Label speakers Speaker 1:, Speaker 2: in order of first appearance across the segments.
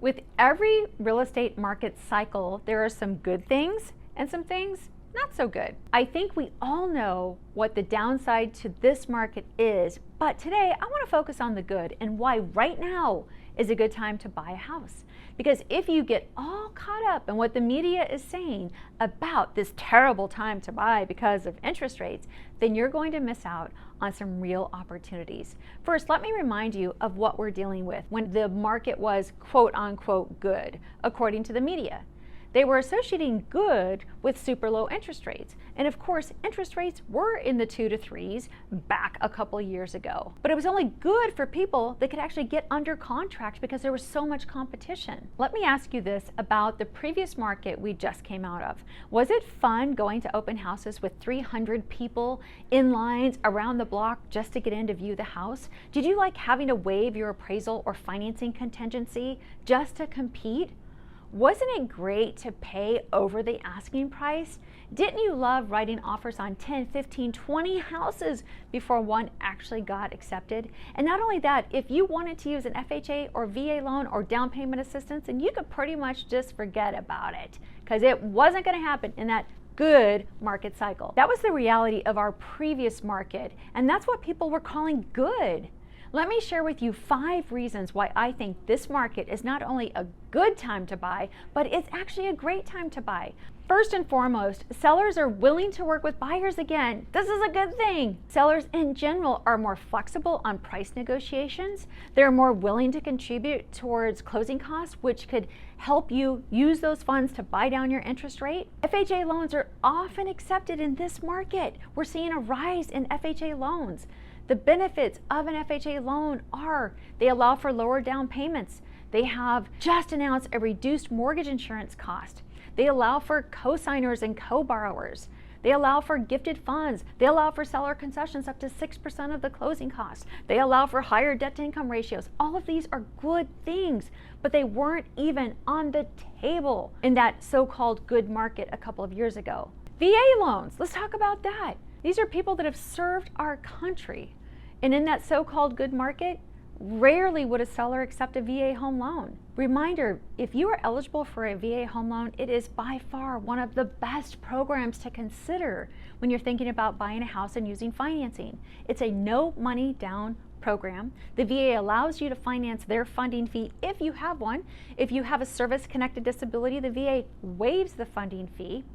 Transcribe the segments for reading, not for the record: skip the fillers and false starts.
Speaker 1: With every real estate market cycle, there are some good things and some things not so good. I think we all know what the downside to this market is, but today I want to focus on the good and why right now is a good time to buy a house. Because if you get all caught up in what the media is saying about this terrible time to buy because of interest rates, then you're going to miss out on some real opportunities. First, let me remind you of what we're dealing with when the market was quote unquote good, according to the media. They were associating good with super low interest rates. And of course, interest rates were in the 2 to 3s back a couple years ago. But it was only good for people that could actually get under contract because there was so much competition. Let me ask you this about the previous market we just came out of. Was it fun going to open houses with 300 people in lines around the block just to get in to view the house? Did you like having to waive your appraisal or financing contingency just to compete? Wasn't it great to pay over the asking price? Didn't you love writing offers on 10, 15, 20 houses before one actually got accepted? And not only that, if you wanted to use an FHA or VA loan or down payment assistance, then you could pretty much just forget about it because it wasn't going to happen in that good market cycle. That was the reality of our previous market, and that's what people were calling good. Let me share with you 5 reasons why I think this market is not only a good time to buy, but it's actually a great time to buy. First and foremost, sellers are willing to work with buyers again. This is a good thing. Sellers in general are more flexible on price negotiations. They're more willing to contribute towards closing costs, which could help you use those funds to buy down your interest rate. FHA loans are often accepted in this market. We're seeing a rise in FHA loans. The benefits of an FHA loan are they allow for lower down payments. They have just announced a reduced mortgage insurance cost. They allow for co-signers and co-borrowers. They allow for gifted funds. They allow for seller concessions up to 6% of the closing costs. They allow for higher debt to income ratios. All of these are good things, but they weren't even on the table in that so-called good market a couple of years ago. VA loans, let's talk about that. These are people that have served our country. And in that so-called good market, rarely would a seller accept a VA home loan. Reminder, if you are eligible for a VA home loan, it is by far one of the best programs to consider when you're thinking about buying a house and using financing. It's a no money down program. The VA allows you to finance their funding fee if you have one. If you have a service-connected disability, the VA waives the funding fee.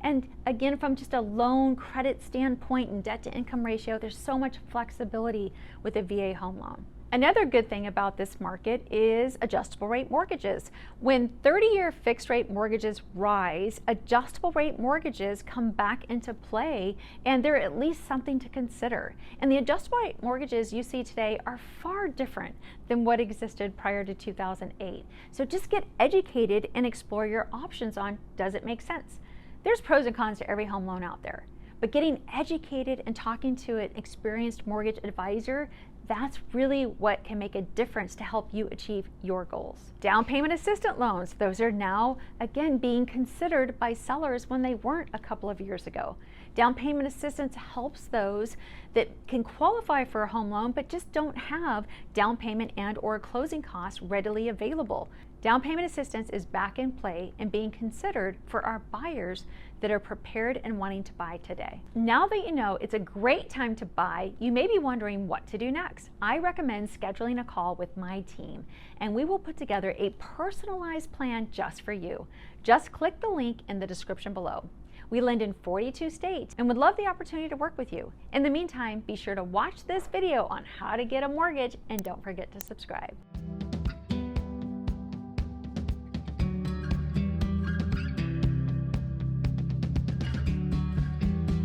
Speaker 1: And again, from just a loan credit standpoint and debt to income ratio, there's so much flexibility with a VA home loan. Another good thing about this market is adjustable rate mortgages. When 30-year fixed rate mortgages rise, adjustable rate mortgages come back into play, and they're at least something to consider. And the adjustable rate mortgages you see today are far different than what existed prior to 2008. So just get educated and explore your options on, does it make sense? There's pros and cons to every home loan out there, but getting educated and talking to an experienced mortgage advisor, that's really what can make a difference to help you achieve your goals. Down payment assistance loans, those are now again being considered by sellers when they weren't a couple of years ago. Down payment assistance helps those that can qualify for a home loan but just don't have down payment and or closing costs readily available. Down payment assistance is back in play and being considered for our buyers that are prepared and wanting to buy today. Now that you know it's a great time to buy, you may be wondering what to do next. I recommend scheduling a call with my team, and we will put together a personalized plan just for you. Just click the link in the description below. We lend in 42 states and would love the opportunity to work with you. In the meantime, be sure to watch this video on how to get a mortgage and don't forget to subscribe.